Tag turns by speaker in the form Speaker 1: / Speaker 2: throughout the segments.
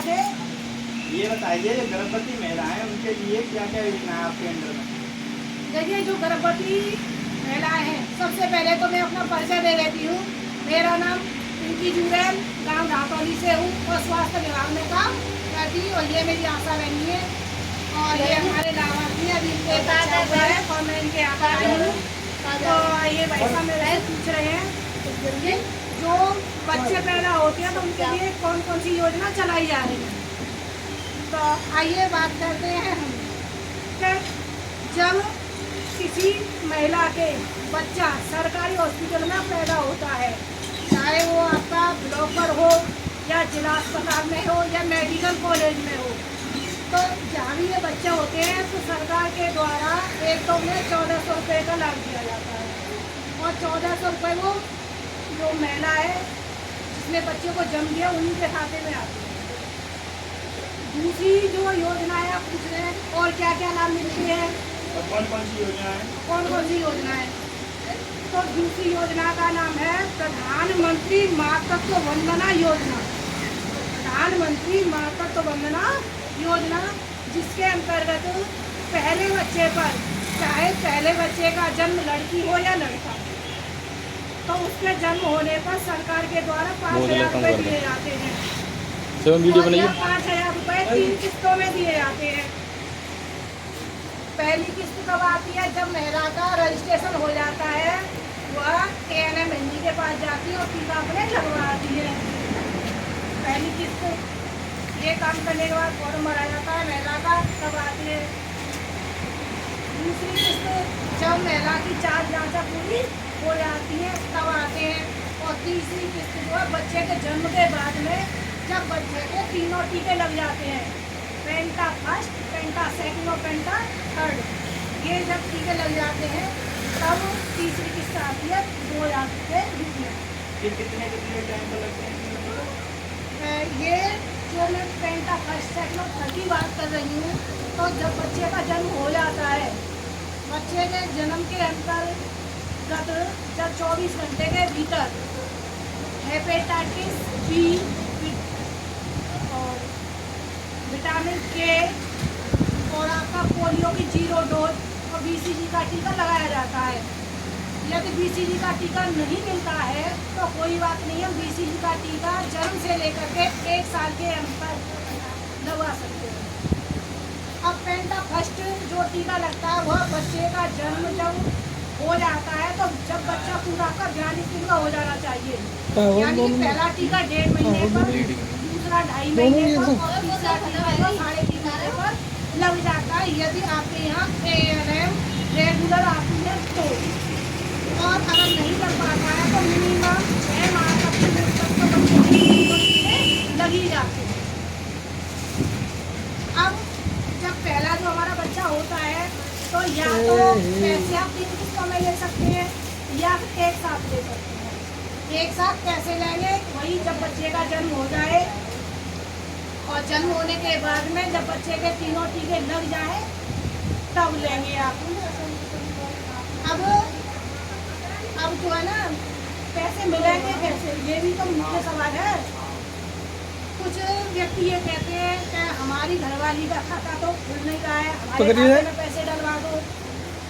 Speaker 1: दे।
Speaker 2: ये बताइए जो गर्भवती महिलाएं उनके लिए क्या क्या योजना है आपके अंडर में?
Speaker 1: देखिए जो गर्भवती महिलाएं हैं, सबसे पहले तो मैं अपना परिचय दे देती हूँ। मेरा नाम पिंकी जुरेल, गांव ढाटौली से हूँ और स्वास्थ्य विभाग में काम करती हूँ। और ये मेरी आशा बहनी है और ये हमारे लाभार्थी हैं। अभी इनके बच्चा हुआ है और मैं इनके यहाँ पर आई हूँ। तो ये भाई साहब मेरे से पूछ रहे हैं जो बच्चे पैदा होते हैं तो उनके लिए कौन कौन सी योजना चलाई जा रही है। तो आइए बात करते हैं हम कि जब किसी महिला के बच्चा सरकारी हॉस्पिटल में पैदा होता है, चाहे वो आपका ब्लॉक पर हो या जिला अस्पताल में हो या मेडिकल कॉलेज में हो, तो जहाँ भी ये बच्चे होते हैं तो सरकार के द्वारा एक तो उन्हें 1400 रुपये का लाभ दिया जाता है। और 1400 रुपये वो जो महिला है जिसने बच्चे को जन्म दिया उन्हीं के खाते में आती है। दूसरी जो योजना है आप पूछ रहे हैं और क्या क्या लाभ मिलते हैं,
Speaker 2: तो कौन कौन सी योजना है?
Speaker 1: कौन कौन सी योजना है? तो दूसरी योजना का नाम है प्रधानमंत्री मातृत्व वंदना योजना। प्रधानमंत्री मातृत्व वंदना योजना, जिसके अंतर्गत पहले बच्चे पर, चाहे पहले बच्चे का जन्म लड़की हो या लड़का, तो उसके जन्म होने पर सरकार के द्वारा 5000 रुपये दिए जाते हैं। 5000 रुपये 3 किस्तों में दिए जाते हैं। पहली किस्त कब आती है? जब महिला का रजिस्ट्रेशन हो जाता है, वह ANM हिंदी के पास जाती है और टीका अपने लगवाती है। पहली किस्त ये काम करने के बाद फॉर्म भरा जाता है महिला का, तब आती है दूसरी किस्त। जब महिला की 4 जांचा पूरी हो जाती है तब आते हैं। और तीसरी किस्त जो है बच्चे के जन्म के बाद में, जब बच्चे के 3 टीके लग जाते हैं, पेंटा फर्स्ट, पेंटा सेकंड और पेंटा थर्ड, ये जब टीके लग जाते हैं तब तीसरी किस्त आती है 2000 के रूप में।
Speaker 2: ये कितने टाइम पर लगते हैं?
Speaker 1: ये जो मैं पेंटा फर्स्ट, सेकंड और थर्ड की बात कर रही हूँ, तो जब बच्चे का जन्म हो जाता है, बच्चे के जन्म के अंतर्गत जब 24 घंटे के भीतर हेपेटाइटिस बी और विटामिन के और आपका पोलियो की 0 डोज और BCG का टीका लगाया जाता है। यदि BCG का टीका नहीं मिलता है तो कोई बात नहीं है, BCG का टीका जन्म से लेकर के 1 साल के अंतर लगवा सकते हैं। अब पेंटा फर्स्ट जो टीका लगता है वह बच्चे का जन्म जब हो जाता है, तो जब बच्चा पूरा का 42 दिन का हो जाना चाहिए, यानी कि पहला टीका 1.5 महीने पर, दूसरा 2.5 महीने पर और तीसरा टीका 3.5 महीने पर लग जाता है, यदि आपके यहाँ ANM रेगुलर आती है तो। और अगर नहीं लग पाता है तो मिनिमम 6 माह तक तो बच्चे की लगी जाती है। अब जब पहला जो हमारा बच्चा होता है तो या तो पैसे आप 3 किस्तों में ले सकते हैं या एक साथ ले सकते हैं। एक साथ कैसे लेंगे? वही जब बच्चे का जन्म हो जाए और जन्म होने के बाद में जब बच्चे के 3 टीके लग जाए तब लेंगे आप। अब जो है ना, पैसे मिलेंगे कैसे, ये भी तो मुख्य सवाल है। कुछ व्यक्ति ये कहते हैं कि हमारी घरवाली का खाता तो खुल नहीं रहा है, हमारे खाते में पैसे डलवा दो।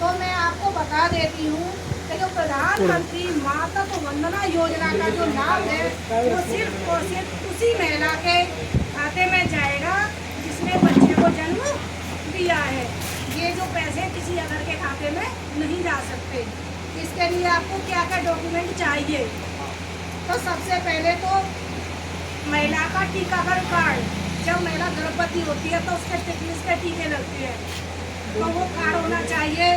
Speaker 1: तो मैं आपको बता देती हूँ कि जो प्रधानमंत्री मातृत्व वंदना योजना का जो लाभ है वो सिर्फ और सिर्फ उसी महिला के खाते में जाएगा जिसने बच्चे को जन्म दिया है। ये जो पैसे किसी अदर के खाते में नहीं जा सकते। इसके लिए आपको क्या क्या डॉक्यूमेंट चाहिए? तो सबसे पहले तो महिला का टीकाकरण कार्ड, जब महिला गर्भवती होती है तो उसके टिकलिस के टीके लगते हैं, तो वो कार्ड होना चाहिए।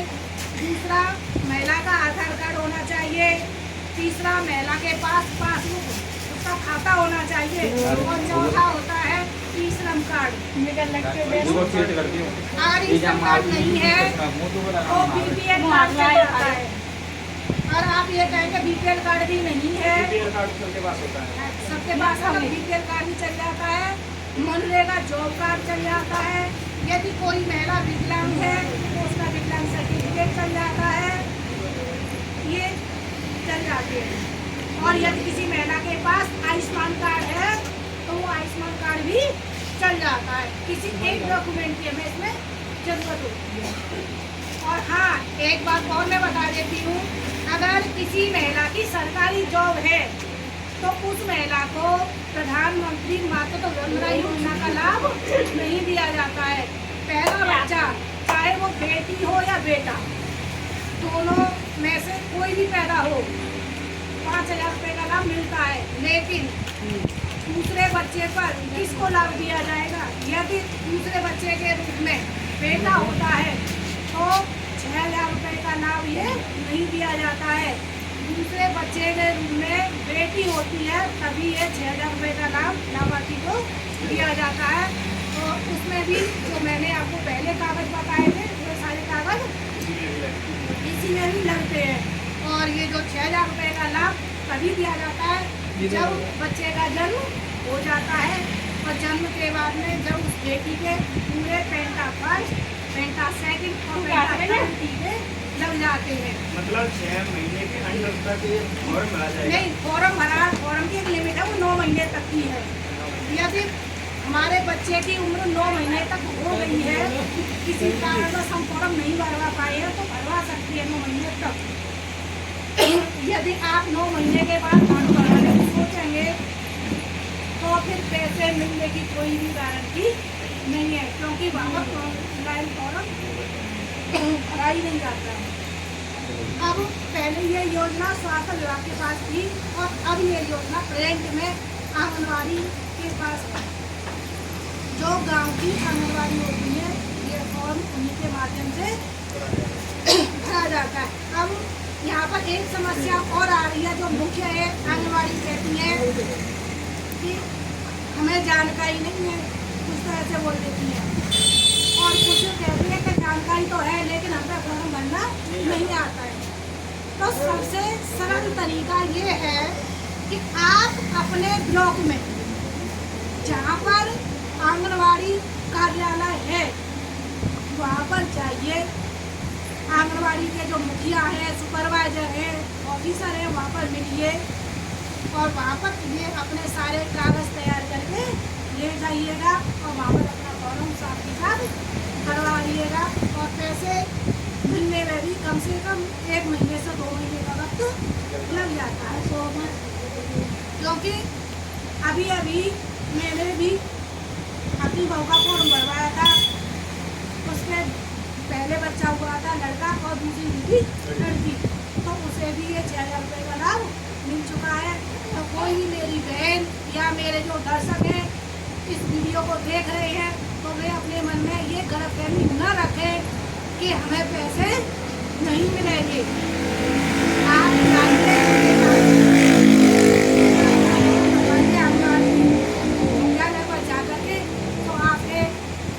Speaker 1: दूसरा, महिला का आधार कार्ड होना चाहिए। तीसरा, महिला के पास पासबुक, उसका खाता होना चाहिए। और चौथा होता है ई-श्रम कार्ड। अगर ई-श्रम कार्ड नहीं है तो BPL कार्ड चल जाता है। और आप ये कहेंगे BPL कार्ड भी नहीं है,
Speaker 2: BPL कार्ड सबके पास होता है,
Speaker 1: सबके पास अगर BPL कार्ड भी चल जाता है, मनरेगा जॉब कार्ड चल जाता है। यदि कोई महिला विकलांग है तो उसका विकलांग सर्टिफिकेट चल जाता है, ये चल जाते हैं। और यदि किसी महिला के पास आयुष्मान कार्ड है तो वो आयुष्मान कार्ड भी किसी एक डॉक्यूमेंट की हमें इसमें जरूरत होती है। और हाँ, एक बात और मैं बता देती हूँ, अगर किसी महिला की सरकारी जॉब है तो उस महिला को प्रधानमंत्री मातृत्व वंदना योजना का लाभ नहीं दिया जाता है। पहला बच्चा चाहे वो बेटी हो या बेटा, दोनों में से कोई भी पैदा हो, 5,000 रुपये का लाभ मिलता है। लेकिन दूसरे बच्चे पर किसको लाभ दिया जाएगा? यदि दूसरे बच्चे के रूप में बेटा होता है तो 6,000 रुपये का लाभ ये नहीं दिया जाता है। दूसरे बच्चे के रूप में बेटी होती है तभी ये 6,000 रुपये का लाभ लाभार्थी को दिया जाता है। तो उसमें भी जो मैंने आपको पहले कागज बताए थे, वो सारे कागज इसी में भी लगते हैं। और ये जो 6,000 रुपये का लाभ तभी दिया जाता है जब बच्चे का जन्म हो जाता है। और जन्म के बाद में जब उस बेटी के पूरे पेंटा फर्स्ट, पेंटा सेकंड और पेंटा थर्ड टीके लग जाते हैं।
Speaker 2: मतलब 6 महीने के अंदर तक ये फॉर्म भरा जाएगा?
Speaker 1: नहीं, फॉर्म की एक लिमिट है, वो 9 महीने तक की है। यदि हमारे बच्चे की उम्र 9 महीने तक हो गई है, किसी कारणवश हम फॉर्म नहीं भरवा पाए हैं तो भरवा सकती है 9 महीने तक। यदि आप 9 महीने के बाद फॉर्म भरवाने की सोचेंगे तो फिर पैसे मिलने की कोई भी गारंटी नहीं है, क्योंकि वहाँ पर ऑनलाइन फॉर्म भरा ही नहीं जाता है। अब पहले ये योजना स्वास्थ्य विभाग के पास थी और अब ये योजना प्रेजेंट में आंगनबाड़ी के पास है। जो गांव की आंगनबाड़ी होती है, ये फॉर्म उन्हीं के माध्यम से भरा जाता है। अब यहाँ पर एक समस्या और आ रही है जो मुख्य है। आंगनबाड़ी कहती है कि हमें जानकारी नहीं है, कुछ तरह से बोल देती है, और कुछ कहती है कि जानकारी तो है लेकिन हमें फॉर्म भरना नहीं आता है। तो सबसे सरल तरीका ये है कि आप अपने ब्लॉक में, जहाँ पर आंगनबाड़ी कार्यालय है, वहाँ पर जाइए। आंगनबाड़ी के जो मुखिया है, सुपरवाइजर है, ऑफिसर है, वहाँ पर मिलिए और वहाँ पर ये अपने सारे कागज़ तैयार करके ले जाइएगा और वहाँ पर अपना फॉर्म साथ के साथ भरवा लिएगा। और पैसे मिलने में भी कम से कम 1 महीने से 2 महीने का वक्त लग जाता है। तो क्योंकि अभी मैंने भी अपनी बहू का फॉर्म भरवाया था, उसमें पहले बच्चा हुआ था लड़का और दूसरी दीदी लड़की, तो उसे भी ये 6,000 रुपये का लाभ मिल चुका है। तो कोई भी मेरी बहन या मेरे जो दर्शक हैं इस वीडियो को देख रहे हैं तो वे अपने मन में ये गलतफहमी न रखें कि हमें पैसे नहीं मिलेंगे। आप मुख्यालय पर जा करके तो आपके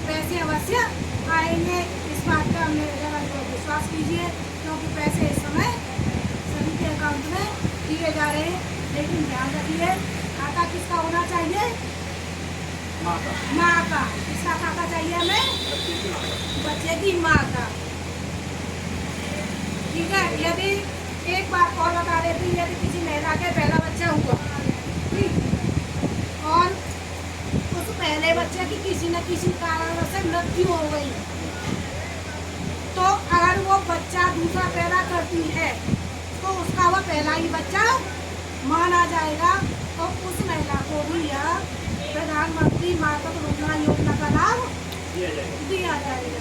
Speaker 1: पैसे अवश्य आएंगे। इस बात का मेरा विश्वास कीजिए, क्योंकि पैसे इस समय सभी के अकाउंट में दिए जा रहे हैं। लेकिन ध्यान रखिए, खाता किसका होना चाहिए? माँ का। किसका खाता चाहिए हमें? बच्चे की माँ का। ठीक है। यदि एक बात और बता देती, यदि किसी महिला के पहला बच्चा हुआ और उस पहले बच्चे की किसी न किसी कारण से मृत्यु हो गई, तो अगर वो बच्चा दूसरा पैदा करती है तो उसका वह पहला ही बच्चा माना जाएगा और उस महिला को भी यह प्रधानमंत्री मातृत्व वंदना योजना का लाभ दिया जाएगा।